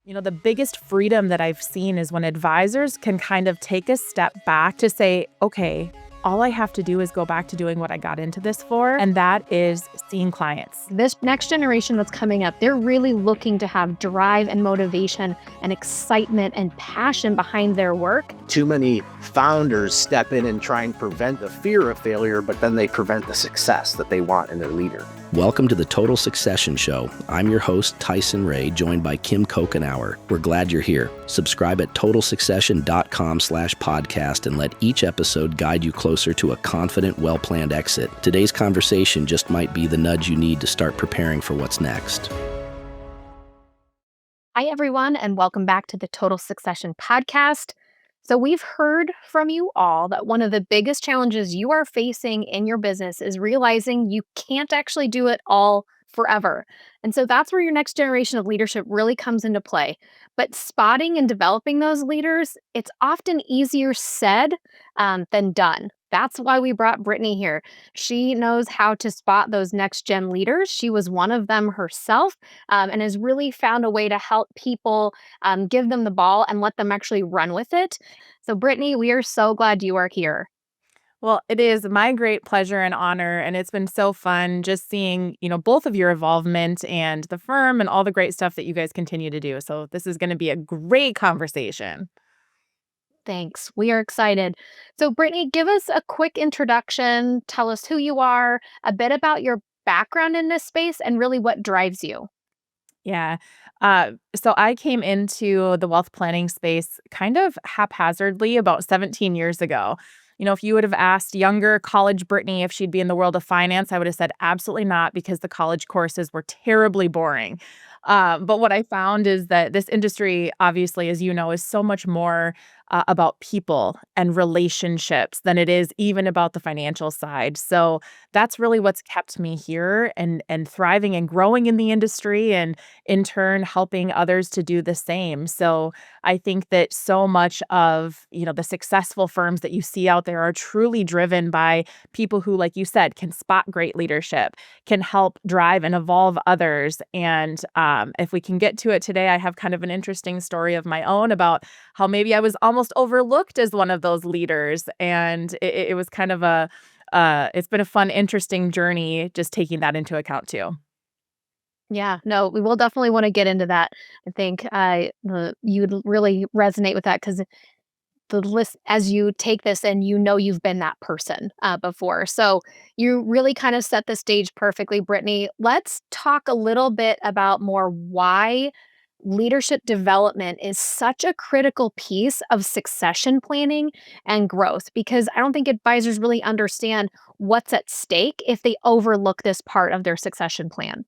The biggest freedom that I've seen is when advisors can kind of take a step back to say, okay, all I have to do is go back to doing what I got into this for, and that is seeing clients. This next generation that's coming up, they're really looking to have drive and motivation and excitement and passion behind their work. Too many founders step in and try and prevent the fear of failure, but then they prevent the success that they want in their leader. Welcome to the Total Succession Show. I'm your host, Tyson Ray, joined by Kim Cochenour. We're glad you're here. Subscribe at totalsuccession.com/podcast and let each episode guide you closer to a confident, well-planned exit. Today's conversation just might be the nudge you need to start preparing for what's next. Hi, everyone, and welcome back to the Total Succession podcast. So we've heard from you all that one of the biggest challenges you are facing in your business is realizing you can't actually do it all forever. And so that's where your next generation of leadership really comes into play. But spotting and developing those leaders, it's often easier said than done. That's why we brought Brittany here. She knows how to spot those next gen leaders. She was one of them herself and has really found a way to help people give them the ball and let them actually run with it. So Brittany, we are so glad you are here. Well, it is my great pleasure and honor, and it's been so fun just seeing, both of your involvement and the firm and all the great stuff that you guys continue to do. So this is going to be a great conversation. Thanks. We are excited. So, Brittany, give us a quick introduction. Tell us who you are, a bit about your background in this space, and really what drives you. Yeah. So I came into the wealth planning space kind of haphazardly about 17 years ago. If you would have asked younger college Brittany if she'd be in the world of finance, I would have said absolutely not because the college courses were terribly boring. But what I found is that this industry, obviously, as you know, is so much more about people and relationships than it is even about the financial side. So that's really what's kept me here and thriving and growing in the industry and in turn helping others to do the same. So I think that so much of, the successful firms that you see out there are truly driven by people who, like you said, can spot great leadership, can help drive and evolve others. And if we can get to it today, I have kind of an interesting story of my own about how maybe I was almost overlooked as one of those leaders. And it was kind of it's been a fun, interesting journey just taking that into account too. Yeah, no, we will definitely want to get into that. I think you'd really resonate with that because the list, as you take this and you've been that person before. So you really kind of set the stage perfectly, Brittany. Let's talk a little bit about more why leadership development is such a critical piece of succession planning and growth, because I don't think advisors really understand what's at stake if they overlook this part of their succession plan.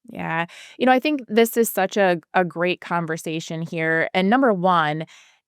Yeah. I think this is such a great conversation here. And number one,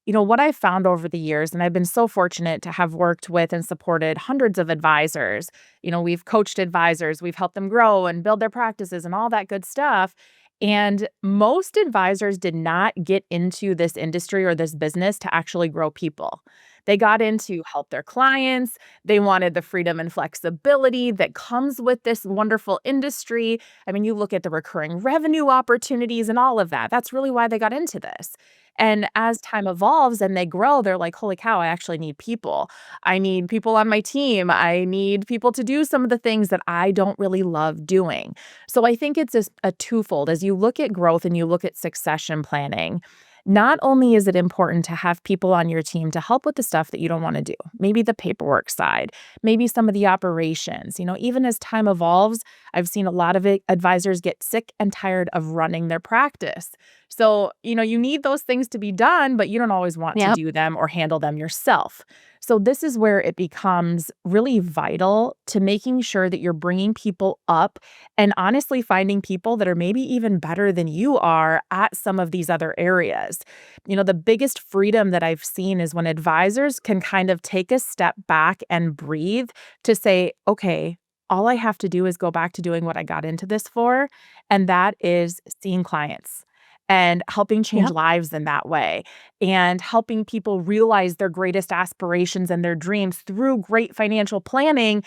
what I've found over the years, and I've been so fortunate to have worked with and supported hundreds of advisors. We've coached advisors, we've helped them grow and build their practices and all that good stuff. And most advisors did not get into this industry or this business to actually grow people. They got in to help their clients. They wanted the freedom and flexibility that comes with this wonderful industry. I mean, you look at the recurring revenue opportunities and all of that. That's really why they got into this. And as time evolves and they grow, they're like, holy cow, I actually need people. I need people on my team. I need people to do some of the things that I don't really love doing. So I think it's a twofold. As you look at growth and you look at succession planning, not only is it important to have people on your team to help with the stuff that you don't want to do, maybe the paperwork side, maybe some of the operations. Even as time evolves, I've seen a lot of advisors get sick and tired of running their practice. So, you need those things to be done, but you don't always want to do them or handle them yourself. So this is where it becomes really vital to making sure that you're bringing people up and honestly finding people that are maybe even better than you are at some of these other areas. The biggest freedom that I've seen is when advisors can kind of take a step back and breathe to say, okay, all I have to do is go back to doing what I got into this for, and that is seeing clients and helping change lives in that way and helping people realize their greatest aspirations and their dreams through great financial planning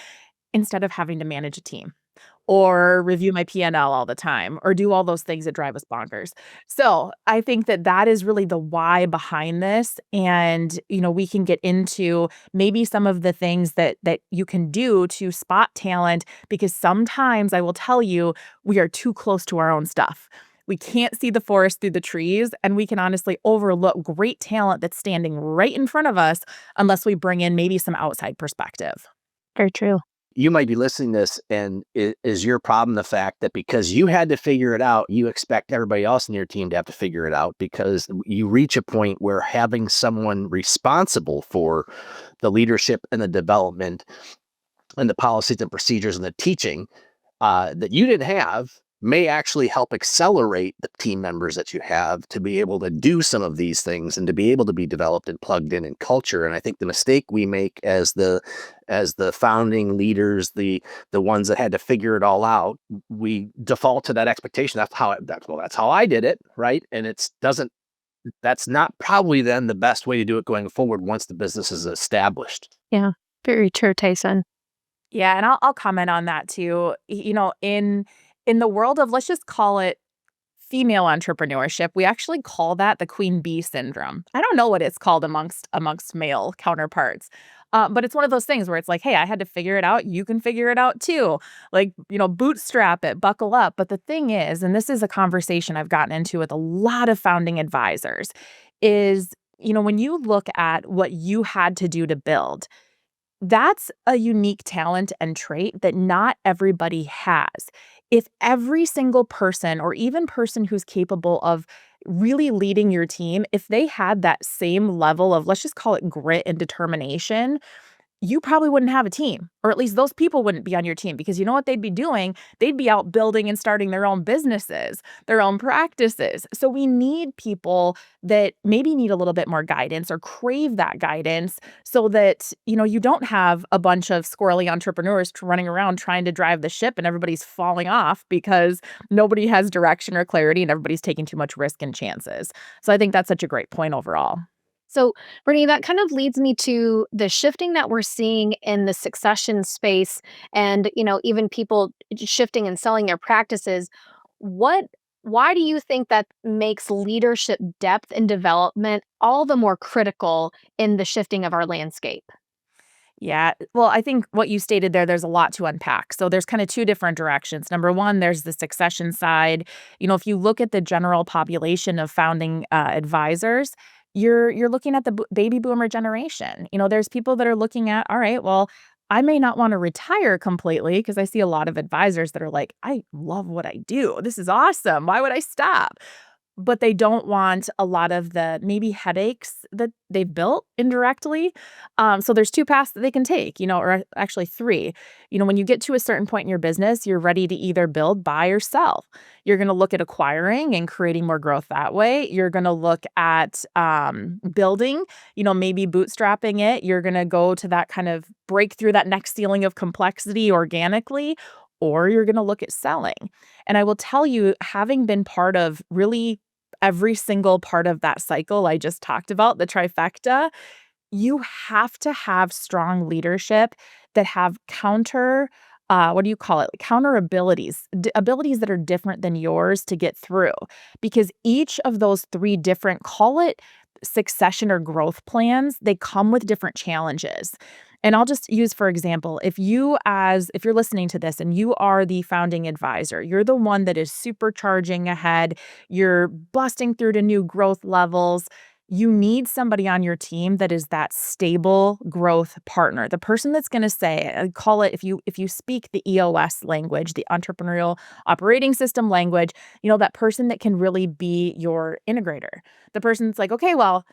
instead of having to manage a team. or review my P&L all the time, or do all those things that drive us bonkers. So I think that that is really the why behind this. And, we can get into maybe some of the things that you can do to spot talent, because sometimes I will tell you, we are too close to our own stuff. We can't see the forest through the trees, and we can honestly overlook great talent that's standing right in front of us unless we bring in maybe some outside perspective. Very true. You might be listening to this, and is your problem the fact that because you had to figure it out, you expect everybody else in your team to have to figure it out? Because you reach a point where having someone responsible for the leadership and the development and the policies and procedures and the teaching that you didn't have may actually help accelerate the team members that you have to be able to do some of these things and to be able to be developed and plugged in culture. And I think the mistake we make as the founding leaders, the ones that had to figure it all out, we default to that expectation. That's how I did it, right? And that's not probably then the best way to do it going forward once the business is established. Yeah, very true, Tyson. Yeah, and I'll comment on that too. In the world of, let's just call it, female entrepreneurship, we actually call that the queen bee syndrome. I don't know what it's called amongst male counterparts. But it's one of those things where it's like, hey, I had to figure it out. You can figure it out too. Like, bootstrap it, buckle up. But the thing is, and this is a conversation I've gotten into with a lot of founding advisors, is, when you look at what you had to do to build, that's a unique talent and trait that not everybody has. If every single person, or even person who's capable of really leading your team, if they had that same level of, let's just call it, grit and determination, you probably wouldn't have a team, or at least those people wouldn't be on your team, because you know what they'd be doing? They'd be out building and starting their own businesses, their own practices. So we need people that maybe need a little bit more guidance or crave that guidance, so that, you don't have a bunch of squirrely entrepreneurs running around trying to drive the ship and everybody's falling off because nobody has direction or clarity and everybody's taking too much risk and chances. So I think that's such a great point overall. So, Brittany, that kind of leads me to the shifting that we're seeing in the succession space, and, even people shifting and selling their practices. Why do you think that makes leadership depth and development all the more critical in the shifting of our landscape? Yeah. Well, I think what you stated there's a lot to unpack. So there's kind of two different directions. Number one, there's the succession side. If you look at the general population of founding advisors, you're looking at the baby boomer generation. There's people that are looking at, all right, well, I may not want to retire completely, because I see a lot of advisors that are like, I love what I do. This is awesome. Why would I stop? But they don't want a lot of the maybe headaches that they've built indirectly. So there's two paths that they can take, or actually three. When you get to a certain point in your business, you're ready to either build, buy, or sell. You're going to look at acquiring and creating more growth that way. You're going to look at building, maybe bootstrapping it. You're going to go to that kind of break through that next ceiling of complexity organically, or you're going to look at selling. And I will tell you, having been part of really every single part of that cycle I just talked about, the trifecta, you have to have strong leadership that have counter abilities, abilities that are different than yours to get through. Because each of those three different, call it succession or growth plans, they come with different challenges. And I'll just use, for example, if you're listening to this and you are the founding advisor, you're the one that is supercharging ahead, you're busting through to new growth levels, you need somebody on your team that is that stable growth partner. The person that's going to say, call it, if you speak the EOS language, the entrepreneurial operating system language, that person that can really be your integrator. The person that's like, okay, well,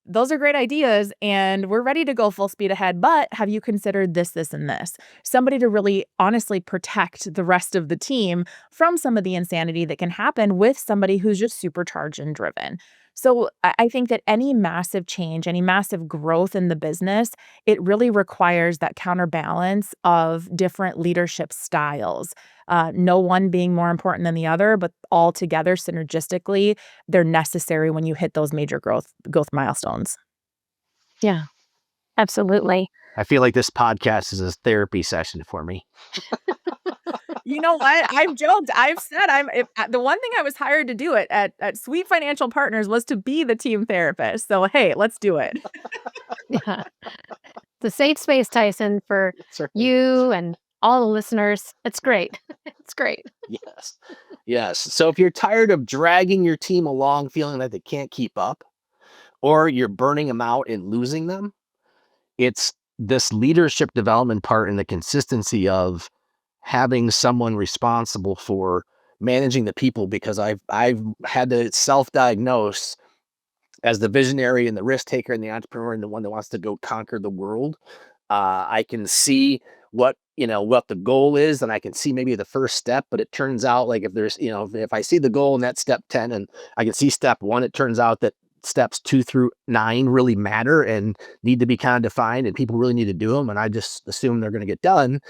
those are great ideas and we're ready to go full speed ahead, but have you considered this, this, and this? Somebody to really honestly protect the rest of the team from some of the insanity that can happen with somebody who's just supercharged and driven. So I think that any massive change, any massive growth in the business, it really requires that counterbalance of different leadership styles. No one being more important than the other, but all together synergistically, they're necessary when you hit those major growth milestones. Yeah, absolutely. I feel like this podcast is a therapy session for me. You know what? I've joked. I've said the one thing I was hired to do it at Sweet Financial Partners was to be the team therapist. So hey, let's do it. Yeah. It's a safe space, Tyson, for Certainly. you and all the listeners. It's great. It's great. Yes. Yes. So if you're tired of dragging your team along feeling that they can't keep up, or you're burning them out and losing them, it's this leadership development part and the consistency of having someone responsible for managing the people, because I've had to self-diagnose as the visionary and the risk taker and the entrepreneur and the one that wants to go conquer the world. I can see what the goal is, and I can see maybe the first step, but it turns out like if I see the goal in that step 10 and I can see step 1, it turns out that steps 2 through 9 really matter and need to be kind of defined, and people really need to do them, and I just assume they're going to get done.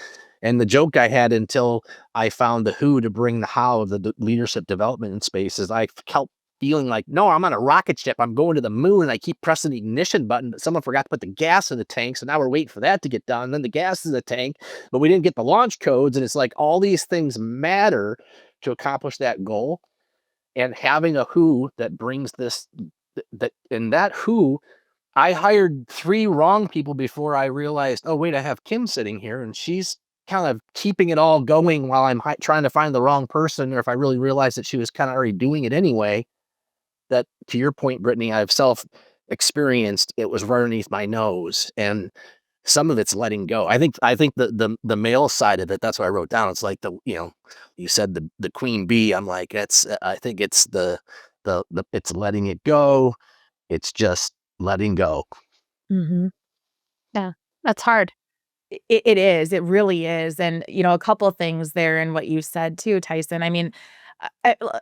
And the joke I had until I found the who to bring the how of the leadership development in space is I kept feeling like, no, I'm on a rocket ship. I'm going to the moon. And I keep pressing the ignition button, but someone forgot to put the gas in the tank. So now we're waiting for that to get done. Then the gas is in the tank, but we didn't get the launch codes. And it's like all these things matter to accomplish that goal. And having a who that brings this, that who, I hired 3 wrong people before I realized, oh, wait, I have Kim sitting here and she's kind of keeping it all going while I'm trying to find the wrong person. Or if I really realized that she was kind of already doing it anyway. That, to your point, Brittany, I've experienced, it was right underneath my nose, and some of it's letting go. I think the male side of it, that's what I wrote down. It's like you said the queen bee. I'm like, I think it's the it's letting it go. It's just letting go. Mhm. Yeah. That's hard. It is, it really is, and, a couple of things there in what you said too, Tyson. I mean,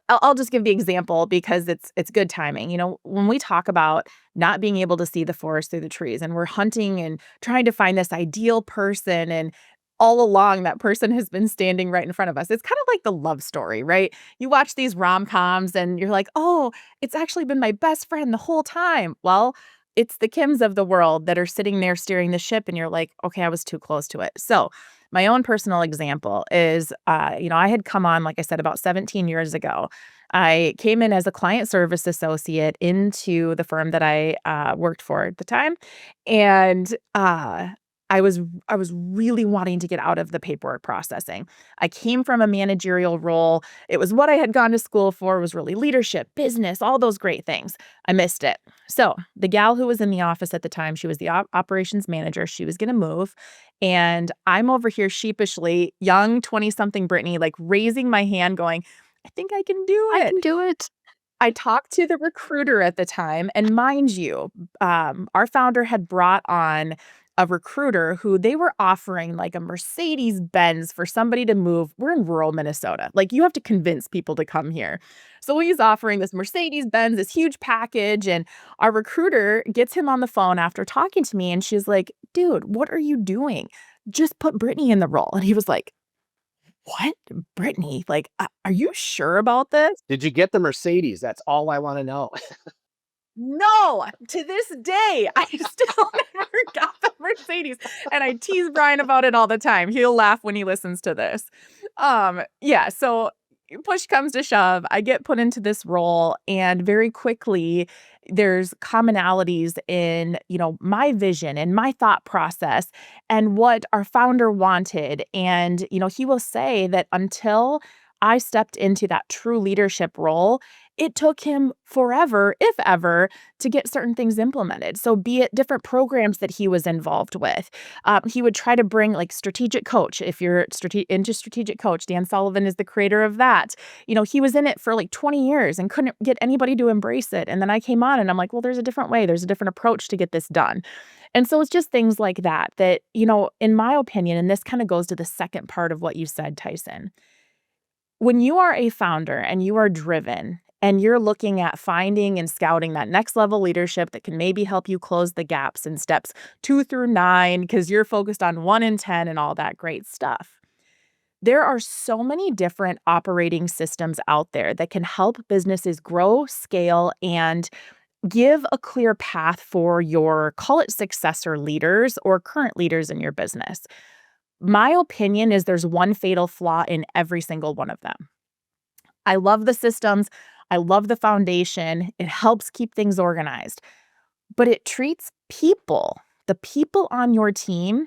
I'll just give the example because it's good timing. When we talk about not being able to see the forest through the trees, and we're hunting and trying to find this ideal person, and all along that person has been standing right in front of us. It's kind of like the love story, right? You watch these rom-coms and you're like, "Oh, it's actually been my best friend the whole time." Well, it's the Kims of the world that are sitting there steering the ship, and you're like, "Okay, I was too close to it." So, my own personal example is, I had come on, like I said, about 17 years ago. I came in as a client service associate into the firm that I worked for at the time, and I was really wanting to get out of the paperwork processing. I came from a managerial role. It was what I had gone to school for. It was really leadership, business, all those great things. I missed it. So the gal who was in the office at the time, she was the operations manager. She was going to move. And I'm over here sheepishly, young 20-something Brittany, like raising my hand going, I think I can do I it. can do it. I talked to the recruiter at the time, and mind you, our founder had brought on a recruiter who they were offering like a Mercedes Benz for somebody to move. We're in rural Minnesota. Like, you have to convince people to come here. So he's offering this Mercedes Benz, this huge package, and our recruiter gets him on the phone after talking to me, and she's like, "Dude, what are you doing? Just put Brittany in the role." And he was like, "What? Brittany? Like, are you sure about this?" Did you get the Mercedes? That's all I want to know. No, to this day, I still never got the Mercedes, and I tease Brian about it all the time. He'll laugh when he listens to this. Yeah, so push comes to shove, I get put into this role, and very quickly, there's commonalities in, my vision and my thought process and what our founder wanted, and, he will say that until I stepped into that true leadership role, it took him forever, if ever, to get certain things implemented. So be it different programs that he was involved with. He would try to bring like strategic coach. If you're into strategic coach, Dan Sullivan is the creator of that. He was in it for like 20 years and couldn't get anybody to embrace it. And then I came on and I'm like, well, there's a different way. There's a different approach to get this done. And so it's just things like that, in my opinion, and this kind of goes to the second part of what you said, Tyson. When you are a founder and you are driven and you're looking at finding and scouting that next level leadership that can maybe help you close the gaps in steps 2 through 9, because you're focused on 1 and 10 and all that great stuff. There are so many different operating systems out there that can help businesses grow, scale, and give a clear path for your, call it successor leaders or current leaders in your business. My opinion is there's one fatal flaw in every single one of them. I love the systems. I love the foundation. It helps keep things organized, but it treats people, the people on your team,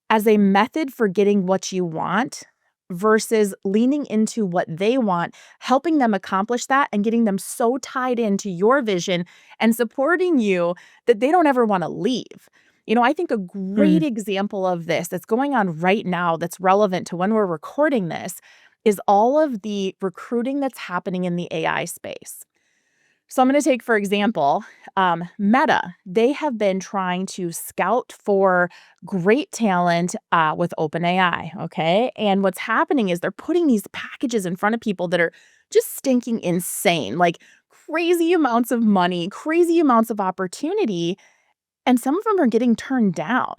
as a method for getting what you want versus leaning into what they want, helping them accomplish that and getting them so tied into your vision and supporting you that they don't ever want to leave. I think a great Mm. example of this that's going on right now that's relevant to when we're recording this is all of the recruiting that's happening in the AI space. So I'm going to take, for example, Meta. They have been trying to scout for great talent with OpenAI. Okay. And what's happening is they're putting these packages in front of people that are just stinking insane, like crazy amounts of money, crazy amounts of opportunity. And some of them are getting turned down.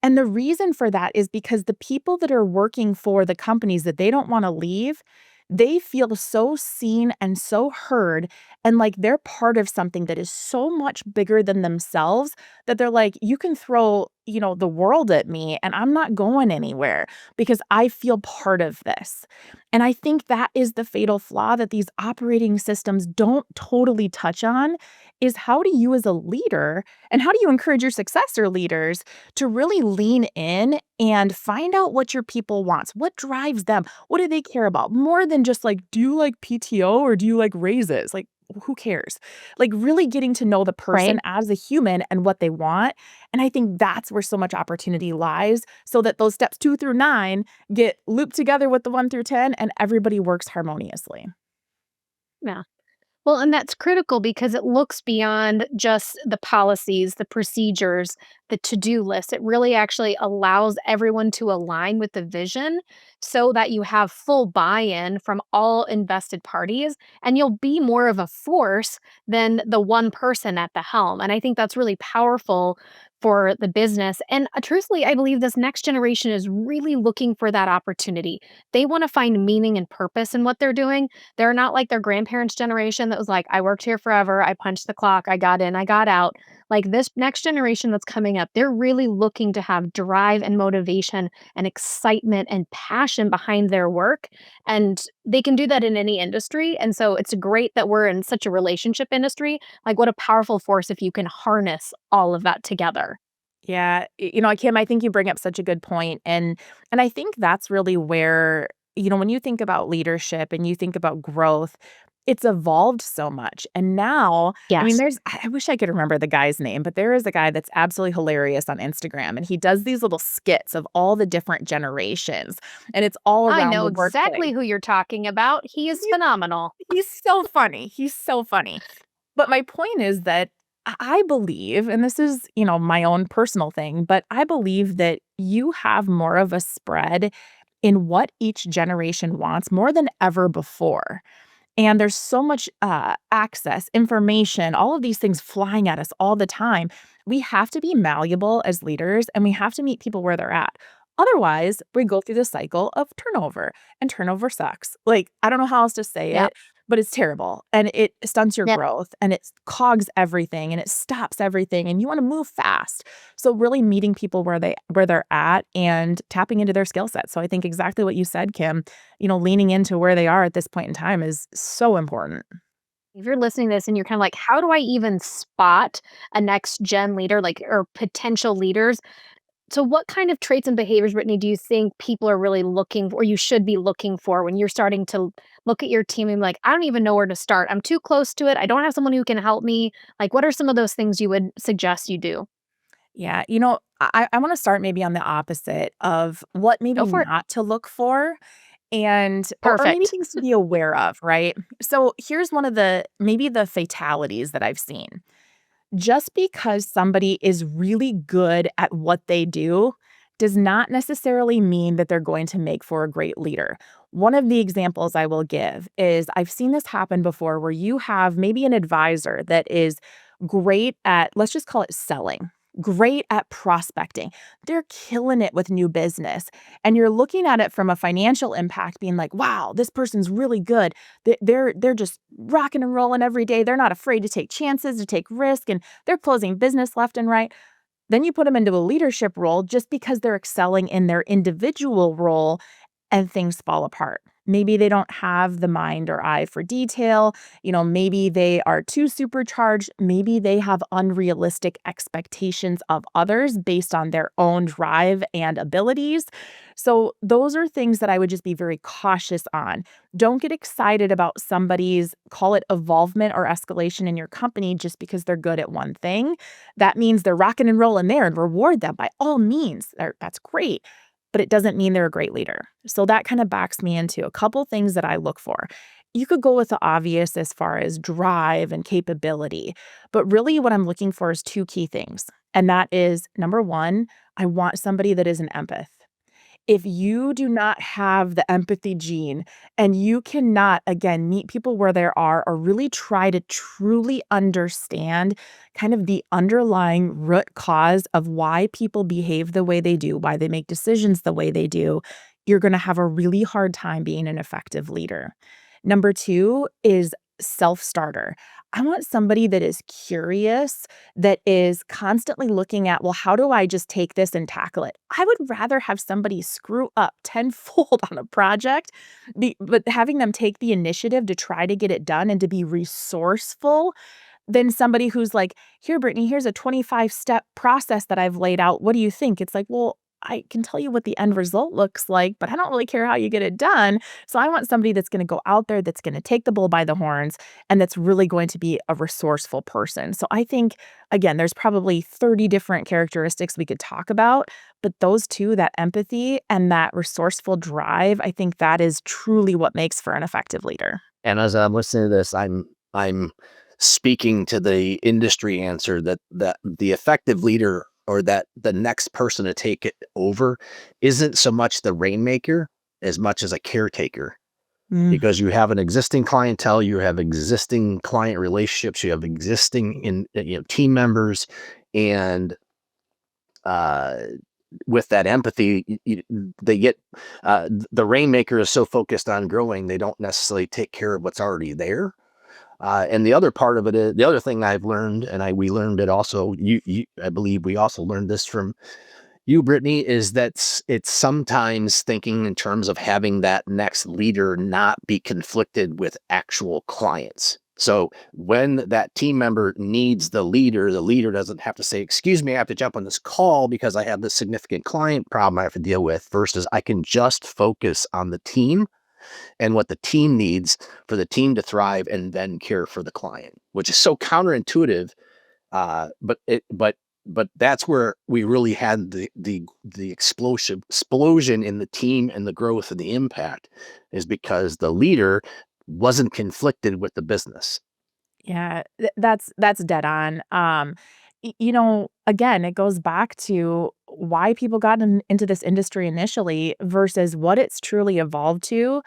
And the reason for that is because the people that are working for the companies that they don't want to leave, they feel so seen and so heard and like they're part of something that is so much bigger than themselves that they're like, you can throw, the world at me and I'm not going anywhere because I feel part of this. And I think that is the fatal flaw that these operating systems don't totally touch on is how do you as a leader and how do you encourage your successor leaders to really lean in and find out what your people wants? What drives them? What do they care about? More than just like, do you like PTO or do you like raises? Like, who cares? Like really getting to know the Right? person as a human and what they want. And I think that's where so much opportunity lies so that those steps 2 through 9 get looped together with the 1 through 10 and everybody works harmoniously. Yeah. Well, and that's critical because it looks beyond just the policies, the procedures, the to-do list. It really actually allows everyone to align with the vision so that you have full buy-in from all invested parties and you'll be more of a force than the one person at the helm. And I think that's really powerful for the business. And truthfully, I believe this next generation is really looking for that opportunity. They want to find meaning and purpose in what they're doing. They're not like their grandparents' generation that was like, I worked here forever. I punched the clock. I got in. I got out. Like this next generation that's coming up, they're really looking to have drive and motivation and excitement and passion behind their work. And they can do that in any industry. And so it's great that we're in such a relationship industry. Like, what a powerful force if you can harness all of that together. Yeah, Kim, I think you bring up such a good point, and I think that's really where, when you think about leadership and you think about growth, it's evolved so much. And now, I mean, Yes. I wish I could remember the guy's name, but there is a guy that's absolutely hilarious on Instagram, and he does these little skits of all the different generations, and it's all I around know the workplace. exactly who you're talking about. He is He's phenomenal. he's so funny. He's so funny. But my point is that I believe, and this is, my own personal thing, but I believe that you have more of a spread in what each generation wants more than ever before. And there's so much access, information, all of these things flying at us all the time. We have to be malleable as leaders and we have to meet people where they're at. Otherwise, we go through the cycle of turnover, and turnover sucks. Like, I don't know how else to say Yeah. it, but it's terrible and it stunts your Yep. growth and it cogs everything and it stops everything and you want to move fast. So really meeting people where they're at and tapping into their skill set. So I think exactly what you said, Kim, leaning into where they are at this point in time is so important. If you're listening to this and you're kind of like, how do I even spot a next gen leader, like, or potential leaders? So, what kind of traits and behaviors, Brittany, do you think people are really looking for, or you should be looking for when you're starting to look at your team and be like, I don't even know where to start. I'm too close to it. I don't have someone who can help me. Like, what are some of those things you would suggest you do? Yeah, I want to start maybe on the opposite of what Go maybe for it. not to look for and or maybe Perfect. things to be aware of, right? So here's one of the maybe the fatalities that I've seen. Just because somebody is really good at what they do does not necessarily mean that they're going to make for a great leader. One of the examples I will give is I've seen this happen before where you have maybe an advisor that is great at, let's just call it selling, great at prospecting. They're killing it with new business. And you're looking at it from a financial impact, being like, wow, this person's really good. They're just rocking and rolling every day. They're not afraid to take chances, to take risk, and they're closing business left and right. Then you put them into a leadership role just because they're excelling in their individual role and things fall apart. Maybe they don't have the mind or eye for detail. Maybe they are too supercharged. Maybe they have unrealistic expectations of others based on their own drive and abilities. So, those are things that I would just be very cautious on. Don't get excited about somebody's, call it evolvement or escalation in your company just because they're good at one thing. That means they're rocking and rolling there, and reward them by all means. That's great, but it doesn't mean they're a great leader. So that kind of backs me into a couple things that I look for. You could go with the obvious as far as drive and capability, but really what I'm looking for is two key things. And that is number one, I want somebody that is an empath. If you do not have the empathy gene and you cannot, again, meet people where they are or really try to truly understand kind of the underlying root cause of why people behave the way they do, why they make decisions the way they do, you're going to have a really hard time being an effective leader. Number two is self-starter. I want somebody that is curious, that is constantly looking at, well, how do I just take this and tackle it? I would rather have somebody screw up tenfold on a project, but having them take the initiative to try to get it done and to be resourceful than somebody who's like, here, Brittany, here's a 25-step process that I've laid out. What do you think? It's like, well, I can tell you what the end result looks like, but I don't really care how you get it done. So I want somebody that's going to go out there, that's going to take the bull by the horns, and that's really going to be a resourceful person. So I think, again, there's probably 30 different characteristics we could talk about, but those two, that empathy and that resourceful drive, I think that is truly what makes for an effective leader. And as I'm listening to this, I'm speaking to the industry answer that the effective leader, or that the next person to take it over, isn't so much the rainmaker as much as a caretaker. Mm. Because you have an existing clientele, you have existing client relationships, you have existing team members, and with that empathy, they get the rainmaker is so focused on growing, they don't necessarily take care of what's already there. And the other part of it is, the other thing I've learned, and we learned it also. I believe we also learned this from you, Brittany, is that it's sometimes thinking in terms of having that next leader not be conflicted with actual clients. So when that team member needs the leader doesn't have to say, excuse me, I have to jump on this call because I have this significant client problem I have to deal with, versus I can just focus on the team and what the team needs for the team to thrive, and then care for the client, which is so counterintuitive. But that's where we really had the explosion in the team and the growth and the impact, is because the leader wasn't conflicted with the business. Yeah, that's dead on. Again, it goes back to why people got into this industry initially versus what it's truly evolved to.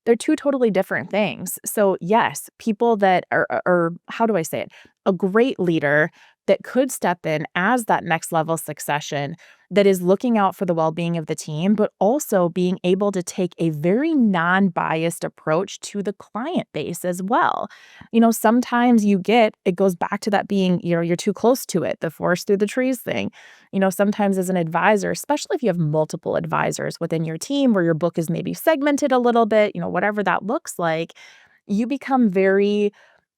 They're two totally different things. So, yes, people that or how do I say it? A great leader that could step in as that next level succession that is looking out for the well-being of the team, but also being able to take a very non-biased approach to the client base as well. Sometimes it goes back to that being, you're too close to it, the forest through the trees thing. Sometimes as an advisor, especially if you have multiple advisors within your team where your book is maybe segmented a little bit, whatever that looks like, you become very,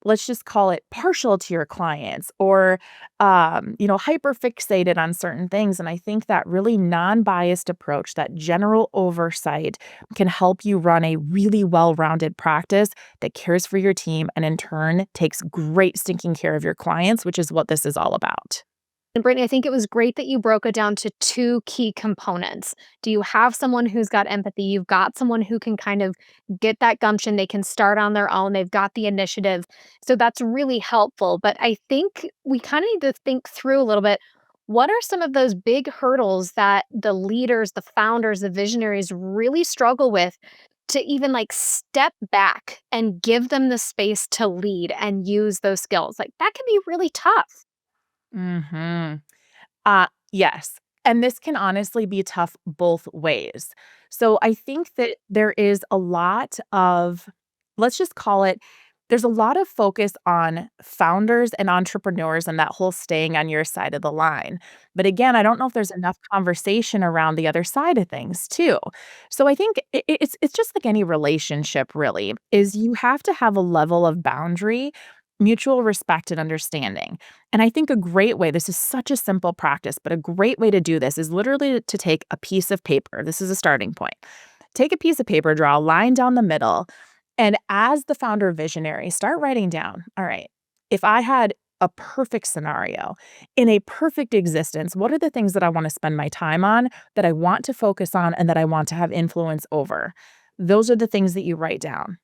let's just call it, partial to your clients, or hyper fixated on certain things. And I think that really non-biased approach, that general oversight, can help you run a really well-rounded practice that cares for your team and in turn takes great stinking care of your clients, which is what this is all about. And Brittany, I think it was great that you broke it down to two key components. Do you have someone who's got empathy? You've got someone who can kind of get that gumption. They can start on their own. They've got the initiative. So that's really helpful. But I think we kind of need to think through a little bit. What are some of those big hurdles that the leaders, the founders, the visionaries really struggle with to even like step back and give them the space to lead and use those skills? Like that can be really tough. Mhm. Yes. And this can honestly be tough both ways. So I think that there is a lot of, let's just call it, There's a lot of focus on founders and entrepreneurs and that whole staying on your side of the line. But again, I don't know if there's enough conversation around the other side of things too. So I think it's just like any relationship really, is you have to have a level of boundary, mutual respect and understanding. And I think a great way, this is such a simple practice, but a great way to do this is literally to take a piece of paper. This is a starting point. Take a piece of paper, draw a line down the middle, and as the founder visionary, start writing down, all right, if I had a perfect scenario in a perfect existence, what are the things that I want to spend my time on, that I want to focus on, and that I want to have influence over? Those are the things that you write down.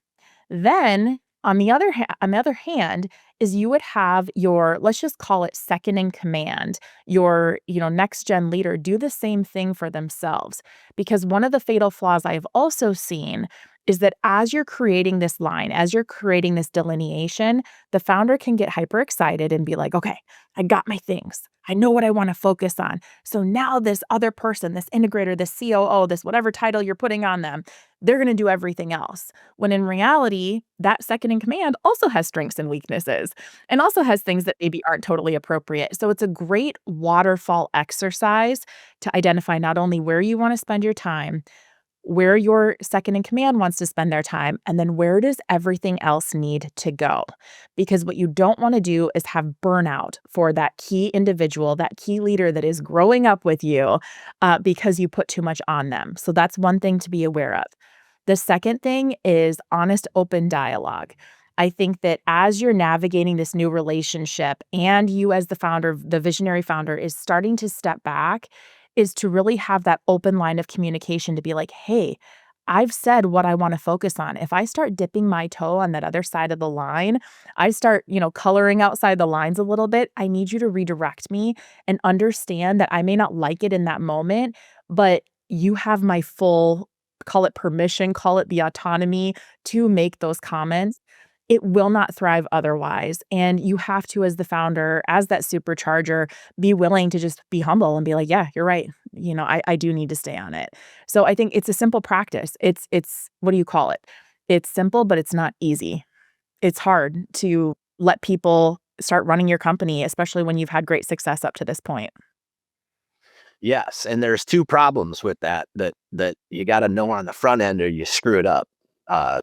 Then on the other hand, is you would have your, let's just call it second in command, your, next gen leader do the same thing for themselves. Because one of the fatal flaws I have also seen is that as you're creating this line, as you're creating this delineation, the founder can get hyper excited and be like, okay, I got my things. I know what I want to focus on. So now this other person, this integrator, this COO, this whatever title you're putting on them, they're going to do everything else. When in reality, that second in command also has strengths and weaknesses and also has things that maybe aren't totally appropriate. So it's a great waterfall exercise to identify not only where you want to spend your time, where your second in command wants to spend their time, and then where does everything else need to go? Because what you don't want to do is have burnout for that key individual, that key leader that is growing up with you because you put too much on them. So that's one thing to be aware of. The second thing is honest, open dialogue. I think that as you're navigating this new relationship and you as the founder, the visionary founder is starting to step back, is to really have that open line of communication to be like, hey, I've said what I want to focus on. If I start dipping my toe on that other side of the line, I start, coloring outside the lines a little bit. I need you to redirect me and understand that I may not like it in that moment, but you have my full, call it permission, call it the autonomy to make those comments. It will not thrive otherwise. And you have to, as the founder, as that supercharger, be willing to just be humble and be like, yeah, you're right. I do need to stay on it. So I think it's a simple practice. It's what do you call it? It's simple, but it's not easy. It's hard to let people start running your company, especially when you've had great success up to this point. Yes, and there's two problems with that you got to know on the front end or you screw it up. Uh,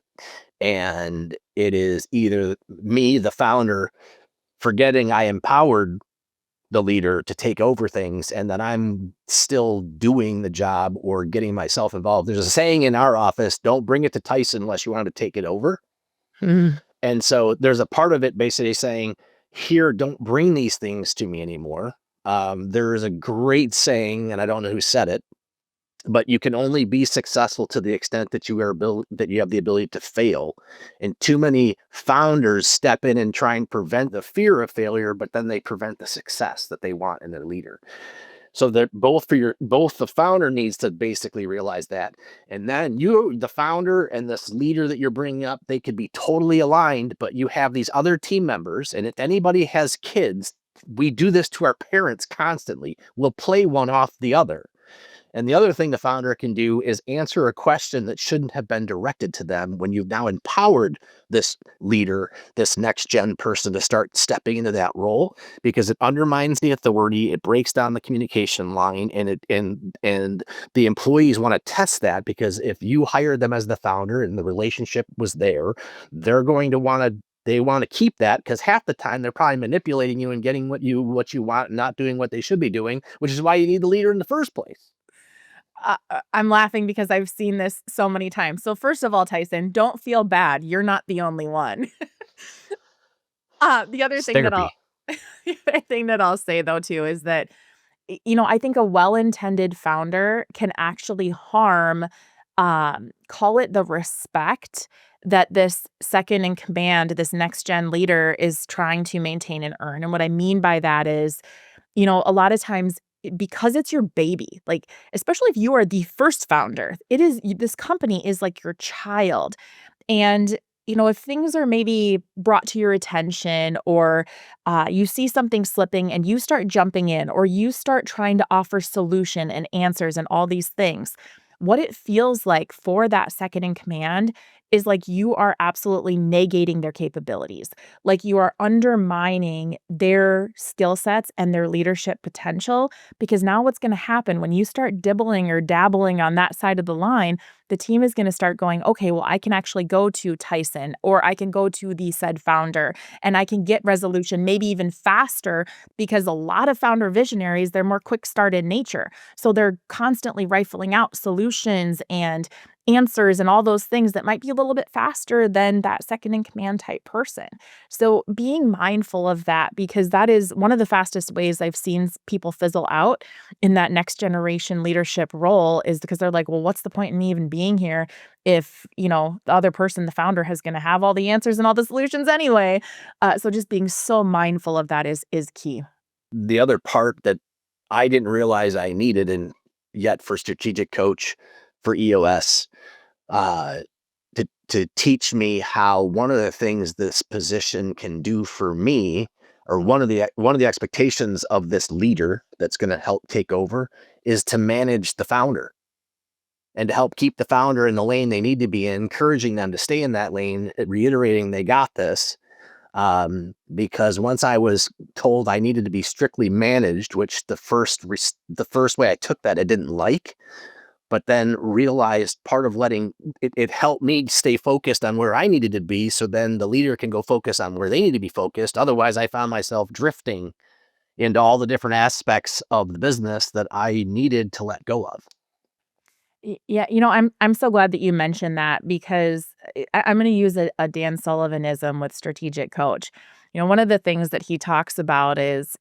and it is either me, the founder, forgetting I empowered the leader to take over things and that I'm still doing the job or getting myself involved. There's a saying in our office, don't bring it to Tyson unless you want to take it over. Mhm. And so there's a part of it basically saying, here, don't bring these things to me anymore. There is a great saying, and I don't know who said it, but you can only be successful to the extent that that you have the ability to fail. And too many founders step in and try and prevent the fear of failure, but then they prevent the success that they want in their leader. So that both the founder needs to basically realize that, and then you, the founder, and this leader that you're bringing up, they could be totally aligned, but you have these other team members, and if anybody has kids, we do this to our parents constantly. We'll play one off the other. And the other thing the founder can do is answer a question that shouldn't have been directed to them when you've now empowered this leader, this next gen person to start stepping into that role, because it undermines the authority, it breaks down the communication line, and the employees want to test that, because if you hire them as the founder and the relationship was there, they're going to want to keep that, because half the time they're probably manipulating you and getting what you want and not doing what they should be doing, which is why you need the leader in the first place. I'm laughing because I've seen this so many times. So first of all, Tyson, don't feel bad. You're not the only one. The other It's thing that therapy. I'll the other thing that I'll say though too is that I think a well-intended founder can actually harm, call it the respect that this second in command, this next gen leader is trying to maintain and earn. And what I mean by that is, a lot of times because it's your baby, like, especially if you are the first founder, this company is like your child. And, if things are maybe brought to your attention or you see something slipping and you start jumping in or you start trying to offer solution and answers and all these things, what it feels like for that second in command is like you are absolutely negating their capabilities. Like you are undermining their skill sets and their leadership potential because now what's going to happen when you start dibbling or dabbling on that side of the line, the team is going to start going, okay, well, I can actually go to Tyson or I can go to the said founder and I can get resolution maybe even faster because a lot of founder visionaries, they're more quick start in nature. So they're constantly rifling out solutions and answers and all those things that might be a little bit faster than that second in command type person. So being mindful of that, because that is one of the fastest ways I've seen people fizzle out in that next generation leadership role is because they're like, well, what's the point in me even being here if, the other person, the founder, is going to have all the answers and all the solutions anyway. So just being so mindful of that is key. The other part that I didn't realize I needed, and yet for strategic coach for EOS, to teach me how one of the things this position can do for me, or one of the expectations of this leader that's going to help take over, is to manage the founder and to help keep the founder in the lane they need to be in, encouraging them to stay in that lane, reiterating they got this. Because once I was told I needed to be strictly managed, which the first way I took that I didn't like, but then realized part of letting it helped me stay focused on where I needed to be. So then the leader can go focus on where they need to be focused. Otherwise, I found myself drifting into all the different aspects of the business that I needed to let go of. Yeah, I'm so glad that you mentioned that because I'm going to use a Dan Sullivanism with strategic coach. One of the things that he talks about is,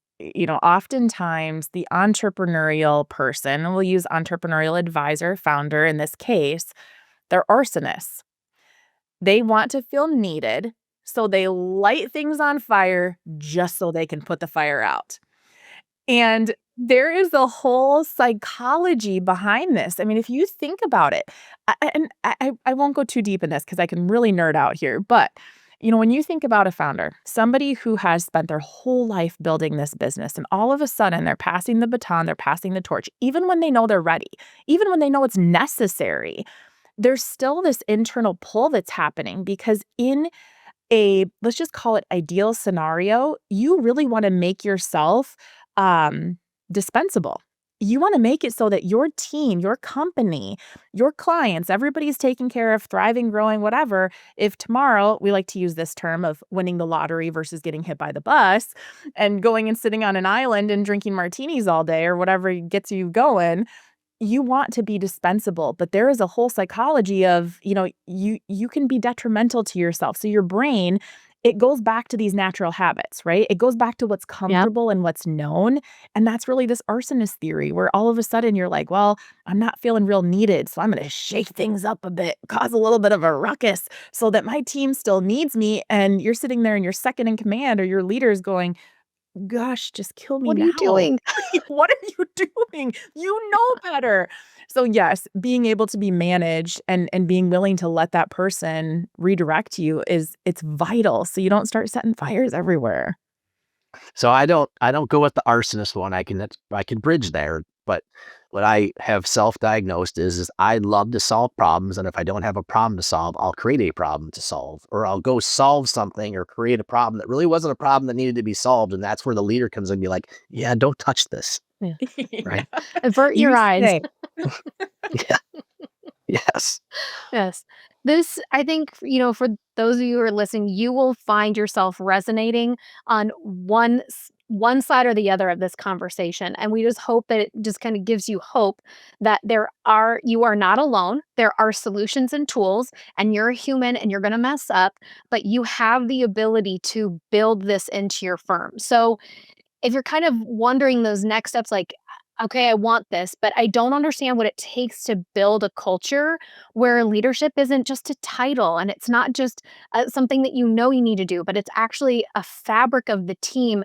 oftentimes the entrepreneurial person, and we'll use entrepreneurial advisor, founder in this case, they're arsonists. They want to feel needed, so they light things on fire just so they can put the fire out. And there is a whole psychology behind this. I mean, if you think about it, I won't go too deep in this because I can really nerd out here. But, when you think about a founder, somebody who has spent their whole life building this business, and all of a sudden they're passing the baton, they're passing the torch, even when they know they're ready, even when they know it's necessary, there's still this internal pull that's happening because in let's just call it ideal scenario, you really want to make yourself dispensable. You want to make it so that your team, your company, your clients, everybody's taken care of, thriving, growing, whatever. If tomorrow, we like to use this term of winning the lottery versus getting hit by the bus and going and sitting on an island and drinking martinis all day or whatever gets you going, you want to be dispensable, but there is a whole psychology of, you can be detrimental to yourself. So your brain, it goes back to these natural habits, right? It goes back to what's comfortable and what's known. And that's really this arsonist theory where all of a sudden you're like, well, I'm not feeling real needed. So I'm going to shake things up a bit, cause a little bit of a ruckus so that my team still needs me. And you're sitting there and you're second in command or your leader's going, gosh, just kill me What are now. you doing? What are you doing? You know better. So yes, being able to be managed and being willing to let that person redirect you it's vital so you don't start setting fires everywhere. So I don't go with the arsonist one. I can bridge there, but what I have self-diagnosed is I love to solve problems, and if I don't have a problem to solve, I'll create a problem to solve, or I'll go solve something or create a problem that really wasn't a problem that needed to be solved, and that's where the leader comes in and be like, "Yeah, don't touch this." Yeah. Right? Avert your You eyes. say. Yeah. Yes. Yes. This, I think, for those of you who are listening, you will find yourself resonating on one side or the other of this conversation. And we just hope that it just kind of gives you hope that you are not alone. There are solutions and tools, and you're a human and you're going to mess up, but you have the ability to build this into your firm. So if you're kind of wondering those next steps, like, okay, I want this, but I don't understand what it takes to build a culture where leadership isn't just a title and it's not just something that you need to do, but it's actually a fabric of the team.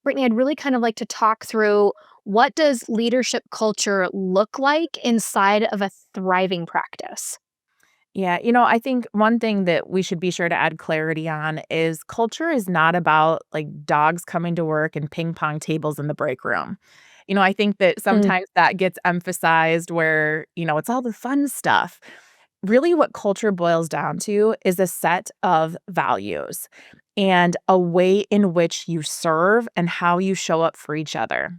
Brittany, I'd really kind of like to talk through what does leadership culture look like inside of a thriving practice? Yeah, I think one thing that we should be sure to add clarity on is culture is not about like dogs coming to work and ping pong tables in the break room. I think that Mm. sometimes that gets emphasized where, it's all the fun stuff. really what culture boils down to is a set of values and a way in which you serve and how you show up for each other.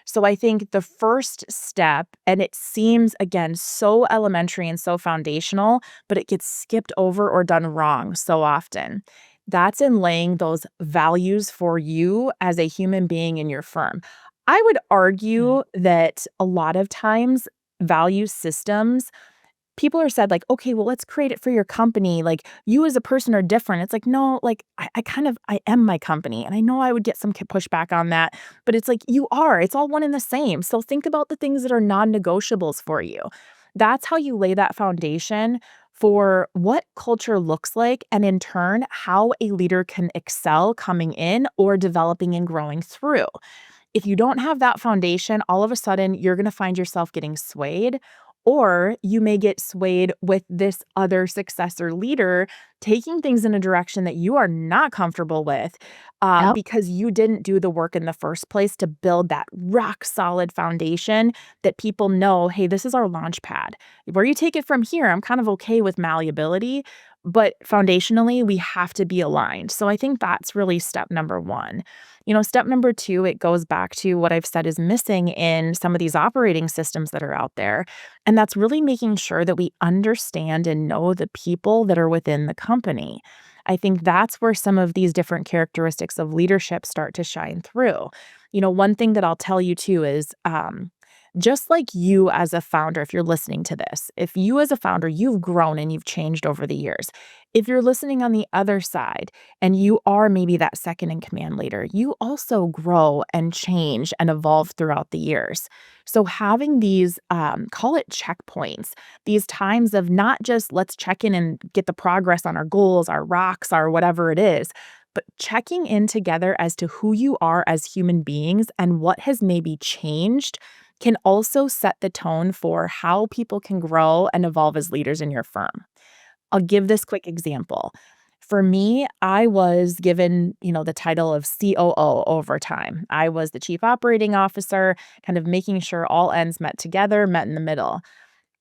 So I think the first step, and it seems again so elementary and so foundational, but it gets skipped over or done wrong so often. That's in laying those values for you as a human being in your firm. I would Mm. argue that a lot of times value systems people are said like, "Okay, well, let's create it for your company, like, you as a person are different." It's like, "No, like, I am my company," and I know I would get some pushback on that, but it's like, you are, it's all one and the same, so think about the things that are non-negotiables for you. That's how you lay that foundation for what culture looks like, and in turn, how a leader can excel coming in or developing and growing through. If you don't have that foundation, all of a sudden you're going to find yourself getting swayed, or you may get swayed with this other successor leader taking things in a direction that you are not comfortable with Yep. because you didn't do the work in the first place to build that rock solid foundation that people know, hey, this is our launch pad. Where you take it from here, I'm kind of okay with malleability, but foundationally, we have to be aligned. So I think that's really step number one. Step number two, it goes back to what I've said is missing in some of these operating systems that are out there. And that's really making sure that we understand and know the people that are within the company. I think that's where some of these different characteristics of leadership start to shine through. One thing that I'll tell you too is just like you as a founder, if you're listening to this, if you as a founder, you've grown and you've changed over the years. If you're listening on the other side and you are maybe that second in command leader, you also grow and change and evolve throughout the years. So having these, call it checkpoints, these times of not just let's check in and get the progress on our goals, our rocks, our whatever it is, but checking in together as to who you are as human beings and what has maybe changed can also set the tone for how people can grow and evolve as leaders in your firm. I'll give this quick example. For me, I was given, the title of COO over time. I was the chief operating officer, kind of making sure all ends met together, met in the middle.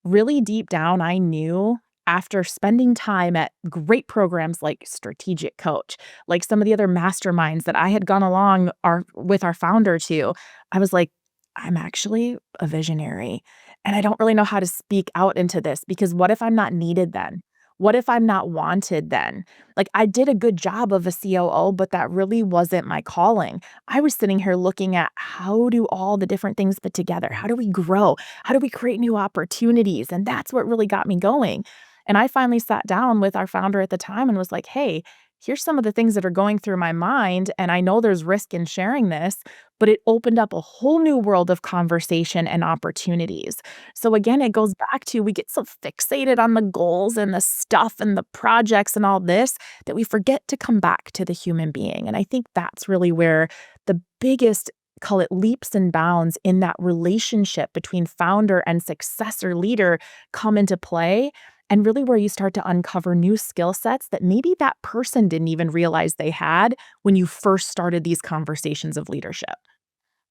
Really deep down, I knew after spending time at great programs like Strategic Coach, like some of the other masterminds that I had gone along with our founder to, I was like, I'm actually a visionary and I don't really know how to speak out into this because what if I'm not needed then? What if I'm not wanted then? Like I did a good job of a COO, but that really wasn't my calling. I was sitting here looking at how do all the different things fit together? How do we grow? How do we create new opportunities? And that's what really got me going. And I finally sat down with our founder at the time and was like, hey, here's some of the things that are going through my mind. And I know there's risk in sharing this, but it opened up a whole new world of conversation and opportunities. So again, it goes back to we get so fixated on the goals and the stuff and the projects and all this that we forget to come back to the human being. And I think that's really where the biggest call it leaps and bounds in that relationship between founder and successor leader come into play, and really where you start to uncover new skill sets that maybe that person didn't even realize they had when you first started these conversations of leadership.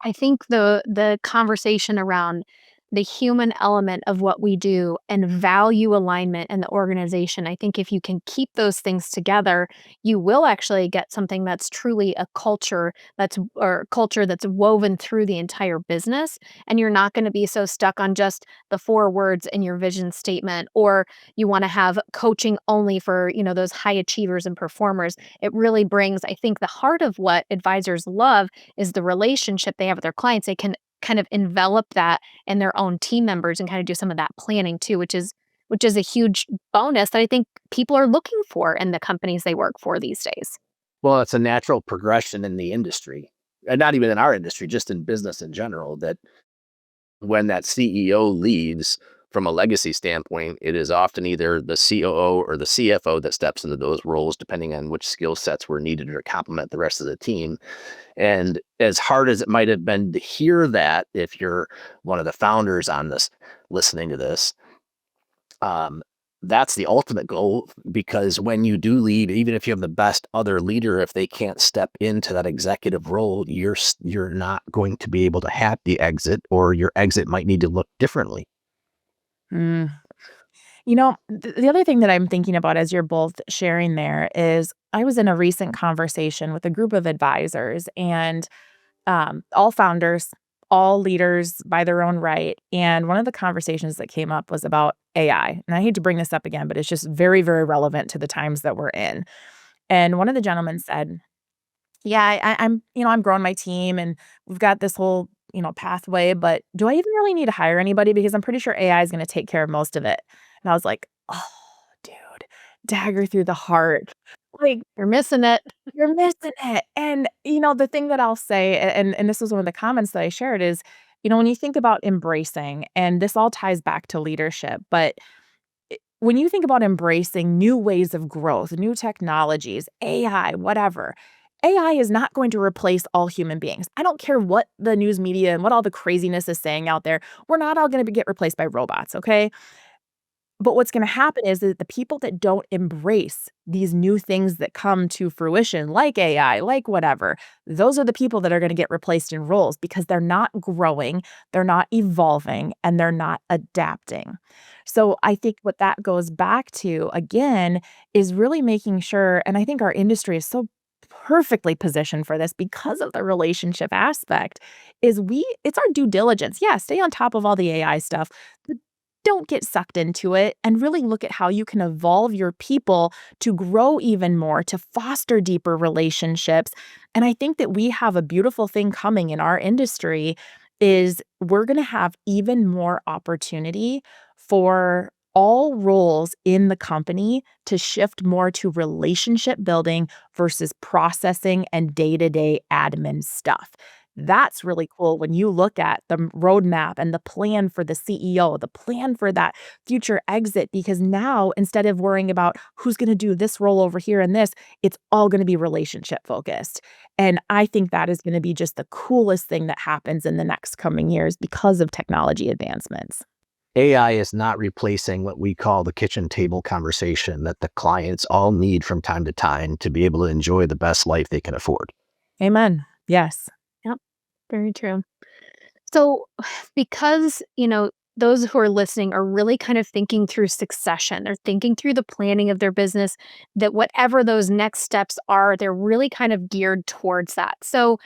I think the conversation around the human element of what we do and value alignment in the organization, I think if you can keep those things together, you will actually get something that's truly a culture that's woven through the entire business. And you're not going to be so stuck on just the four words in your vision statement, or you want to have coaching only for, those high achievers and performers. It really brings, I think, the heart of what advisors love is the relationship they have with their clients. They can kind of envelop that in their own team members and kind of do some of that planning too, which is a huge bonus that I think people are looking for in the companies they work for these days. Well, it's a natural progression in the industry, and not even in our industry, just in business in general, that when that CEO leaves from a legacy standpoint, it is often either the COO or the CFO that steps into those roles, depending on which skill sets were needed to complement the rest of the team. And as hard as it might have been to hear that, if you're one of the founders on this, listening to this, um, that's the ultimate goal, because when you do leave, even if you have the best other leader, if they can't step into that executive role, you're not going to be able to have the exit, or your exit might need to look differently. Mm. The other thing that I'm thinking about as you're both sharing there is I was in a recent conversation with a group of advisors and all founders, all leaders by their own right. And one of the conversations that came up was about AI. And I hate to bring this up again, but it's just very, very relevant to the times that we're in. And one of the gentlemen said, yeah, I'm growing my team and we've got this whole, pathway, but do I even really need to hire anybody? Because I'm pretty sure AI is going to take care of most of it. And I was like, oh, dude, dagger through the heart. Like, You're missing it. you're missing it. And, the thing that I'll say, and this was one of the comments that I shared is, when you think about embracing, and this all ties back to leadership, but when you think about embracing new ways of growth, new technologies, AI, whatever, AI is not going to replace all human beings. I don't care what the news media and what all the craziness is saying out there. We're not all going to get replaced by robots, okay? But what's gonna happen is that the people that don't embrace these new things that come to fruition, like AI, like whatever, those are the people that are gonna get replaced in roles because they're not growing, they're not evolving, and they're not adapting. So I think what that goes back to, again, is really making sure, and I think our industry is so perfectly positioned for this because of the relationship aspect, is it's our due diligence. Yeah, stay on top of all the AI stuff, but don't get sucked into it and really look at how you can evolve your people to grow even more, to foster deeper relationships. And I think that we have a beautiful thing coming in our industry is we're going to have even more opportunity for all roles in the company to shift more to relationship building versus processing and day-to-day admin stuff. That's really cool when you look at the roadmap and the plan for the CEO, the plan for that future exit, because now instead of worrying about who's going to do this role over here and this, it's all going to be relationship focused. And I think that is going to be just the coolest thing that happens in the next coming years because of technology advancements. AI is not replacing what we call the kitchen table conversation that the clients all need from time to time to be able to enjoy the best life they can afford. Amen. Yes. Yep, very true. So, because, those who are listening are really kind of thinking through succession, they're thinking through the planning of their business, that whatever those next steps are, they're really kind of geared towards that. So,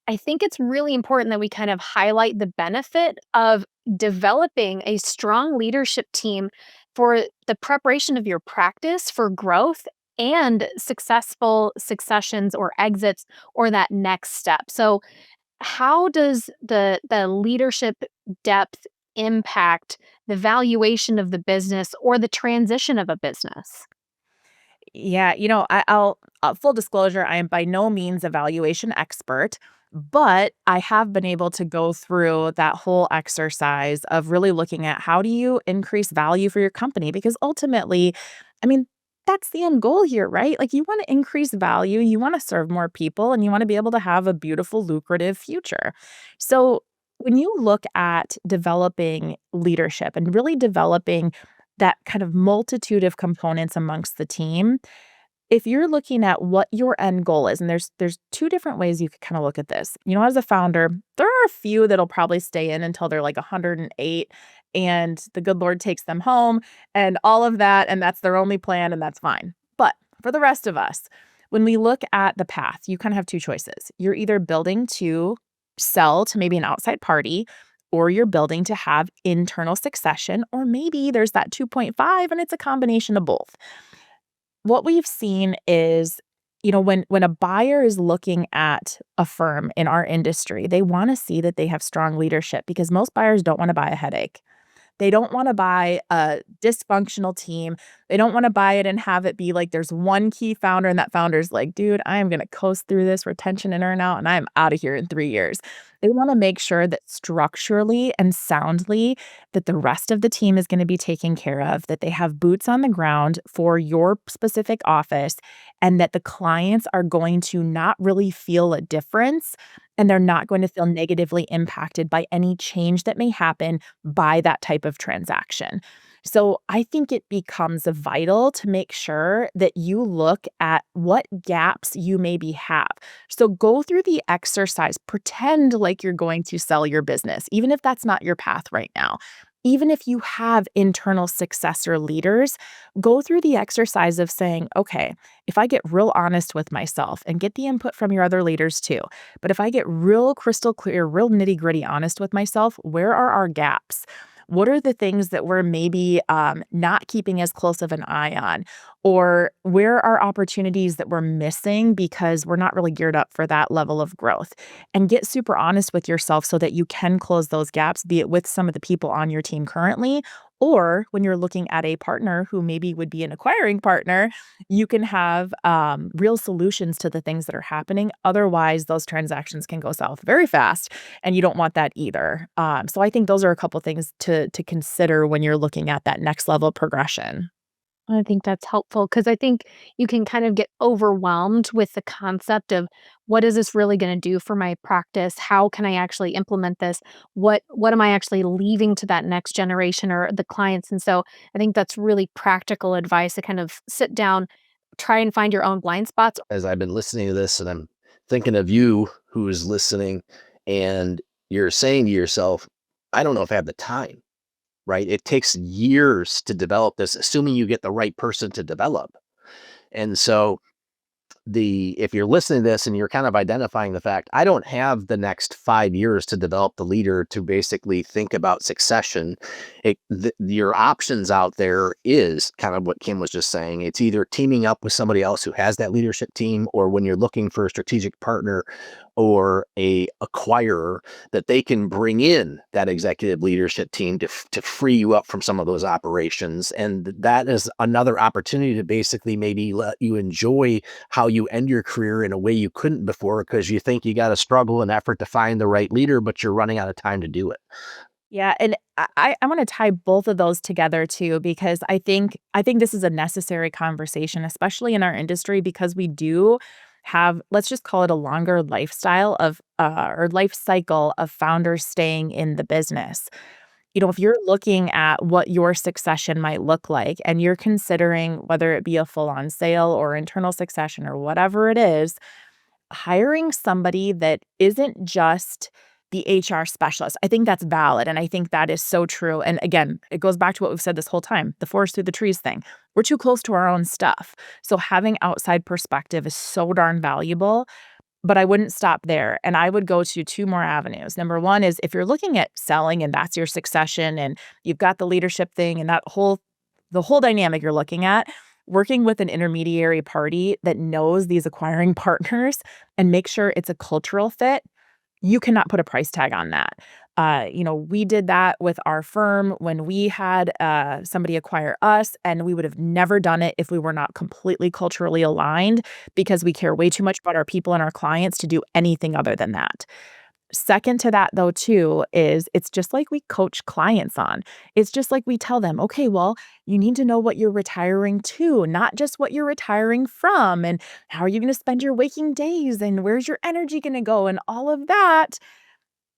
I think it's really important that we kind of highlight the benefit of developing a strong leadership team for the preparation of your practice for growth and successful successions or exits or that next step. So, how does the leadership depth impact the valuation of the business or the transition of a business? Yeah, I'll full disclosure, I am by no means a valuation expert, but I have been able to go through that whole exercise of really looking at how do you increase value for your company? Because ultimately, I mean, that's the end goal here, right? Like you want to increase value, you want to serve more people, and you want to be able to have a beautiful, lucrative future. So when you look at developing leadership and really developing that kind of multitude of components amongst the team, if you're looking at what your end goal is, and there's two different ways you could kind of look at this. As a founder, there are a few that'll probably stay in until they're like 108 and the good Lord takes them home and all of that, and that's their only plan, and that's fine. But for the rest of us, when we look at the path, you kind of have two choices. You're either building to sell to maybe an outside party, or you're building to have internal succession, or maybe there's that 2.5 and it's a combination of both. What we've seen is, when a buyer is looking at a firm in our industry, they want to see that they have strong leadership because most buyers don't want to buy a headache. They don't wanna buy a dysfunctional team. They don't wanna buy it and have it be like there's one key founder and that founder's like, "Dude, I am gonna coast through this retention and earn out, and I am out of here in 3 years." They wanna make sure that structurally and soundly that the rest of the team is gonna be taken care of, that they have boots on the ground for your specific office, and that the clients are going to not really feel a difference, and they're not going to feel negatively impacted by any change that may happen by that type of transaction. So I think it becomes vital to make sure that you look at what gaps you maybe have. So go through the exercise, pretend like you're going to sell your business, even if that's not your path right now. even if you have internal successor leaders, go through the exercise of saying, okay, if I get real honest with myself and get the input from your other leaders too, but if I get real crystal clear, real nitty gritty honest with myself, where are our gaps? What are the things that we're maybe not keeping as close of an eye on? Or where are opportunities that we're missing because we're not really geared up for that level of growth? And get super honest with yourself so that you can close those gaps, be it with some of the people on your team currently, or when you're looking at a partner who maybe would be an acquiring partner, you can have real solutions to the things that are happening. Otherwise, those transactions can go south very fast, and you don't want that either. So I think those are a couple things to consider when you're looking at that next level progression. I think that's helpful because I think you can kind of get overwhelmed with the concept of what is this really going to do for my practice? How can I actually implement this? What am I actually leaving to that next generation or the clients? And so I think that's really practical advice to kind of sit down, try and find your own blind spots. As I've been listening to this and I'm thinking of you who is listening and you're saying to yourself, I don't know if I have the time, right? It takes years to develop this, assuming you get the right person to develop. And so if you're listening to this and you're kind of identifying the fact, I don't have the next 5 years to develop the leader to basically think about succession. Your options out there is kind of what Kim was just saying. It's either teaming up with somebody else who has that leadership team, or when you're looking for a strategic partner or a acquirer, that they can bring in that executive leadership team to free you up from some of those operations. And that is another opportunity to basically maybe let you enjoy how you end your career in a way you couldn't before, because you think you got to struggle and effort to find the right leader, but you're running out of time to do it. Yeah, and I want to tie both of those together too, because I think this is a necessary conversation, especially in our industry, because we do have, let's just call it a longer lifestyle of or life cycle of founders staying in the business. If you're looking at what your succession might look like and you're considering whether it be a full-on sale or internal succession or whatever it is, hiring somebody that isn't just the HR specialist. I think that's valid. And I think that is so true. And again, it goes back to what we've said this whole time, the forest through the trees thing. We're too close to our own stuff. So having outside perspective is so darn valuable. But I wouldn't stop there. And I would go to two more avenues. Number one is if you're looking at selling and that's your succession and you've got the leadership thing and the whole dynamic you're looking at, working with an intermediary party that knows these acquiring partners and make sure it's a cultural fit, you cannot put a price tag on that. We did that with our firm when we had somebody acquire us, and we would have never done it if we were not completely culturally aligned, because we care way too much about our people and our clients to do anything other than that. Second to that, though, too, is it's just like we coach clients on. It's just like we tell them, okay, well, you need to know what you're retiring to, not just what you're retiring from, and how are you going to spend your waking days, and where's your energy going to go, and all of that.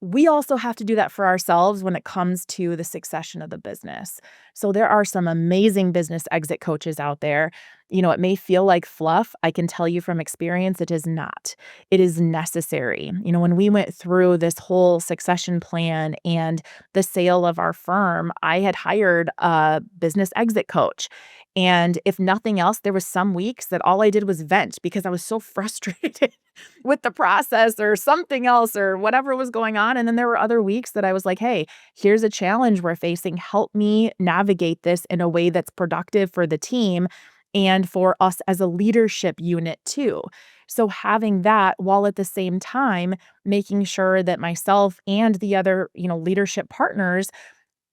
We also have to do that for ourselves when it comes to the succession of the business. So there are some amazing business exit coaches out there. It may feel like fluff. I can tell you from experience, it is not. It is necessary. When we went through this whole succession plan and the sale of our firm, I had hired a business exit coach. And if nothing else, there was some weeks that all I did was vent because I was so frustrated with the process or something else or whatever was going on. And then there were other weeks that I was like, hey, here's a challenge we're facing. Help me navigate this in a way that's productive for the team and for us as a leadership unit too. So having that while at the same time making sure that myself and the other, leadership partners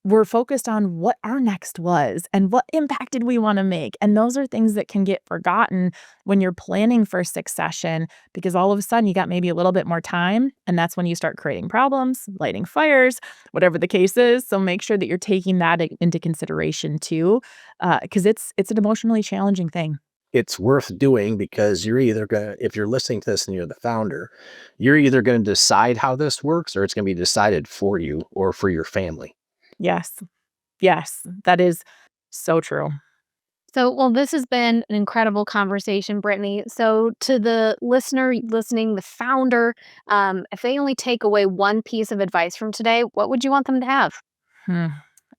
we're focused on what our next was and what impact did we want to make. And those are things that can get forgotten when you're planning for succession, because all of a sudden you got maybe a little bit more time. And that's when you start creating problems, lighting fires, whatever the case is. So make sure that you're taking that into consideration too, because it's an emotionally challenging thing. It's worth doing because you're either going to, if you're listening to this and you're the founder, you're either going to decide how this works or it's going to be decided for you or for your family. Yes. Yes. That is so true. So, well, this has been an incredible conversation, Brittany. So, to the listener listening, the founder, if they only take away one piece of advice from today, what would you want them to have? Hmm.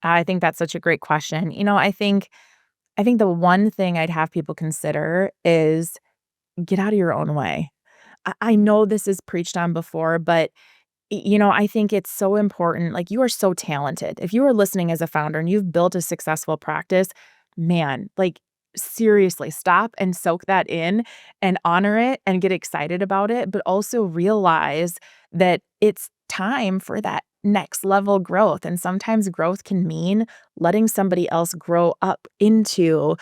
I think that's such a great question. I think the one thing I'd have people consider is get out of your own way. I know this is preached on before, but I think it's so important. Like, you are so talented. If you are listening as a founder and you've built a successful practice, man, like, seriously, stop and soak that in and honor it and get excited about it, but also realize that it's time for that next level growth. And sometimes growth can mean letting somebody else grow up into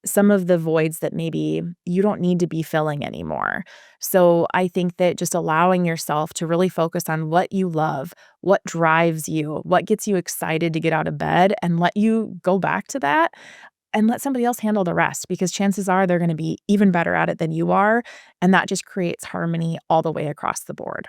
some of the voids that maybe you don't need to be filling anymore. So I think that just allowing yourself to really focus on what you love, what drives you, what gets you excited to get out of bed, and let you go back to that and let somebody else handle the rest, because chances are they're going to be even better at it than you are. And that just creates harmony all the way across the board.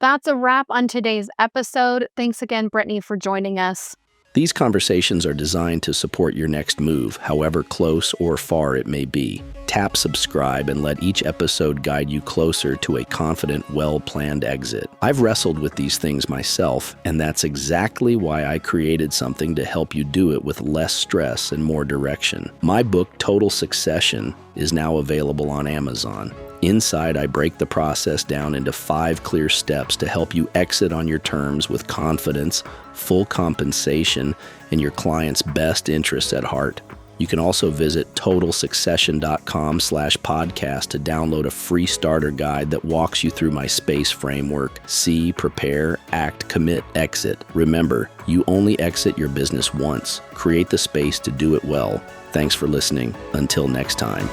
That's a wrap on today's episode. Thanks again, Brittany, for joining us. These conversations are designed to support your next move, however close or far it may be. Tap subscribe and let each episode guide you closer to a confident, well-planned exit. I've wrestled with these things myself, and that's exactly why I created something to help you do it with less stress and more direction. My book, Total Succession, is now available on Amazon. Inside, I break the process down into 5 clear steps to help you exit on your terms with confidence, full compensation, and your client's best interests at heart. You can also visit totalsuccession.com/podcast to download a free starter guide that walks you through my SPACE framework: see, prepare, act, commit, exit. Remember, you only exit your business once. Create the space to do it well. Thanks for listening. Until next time.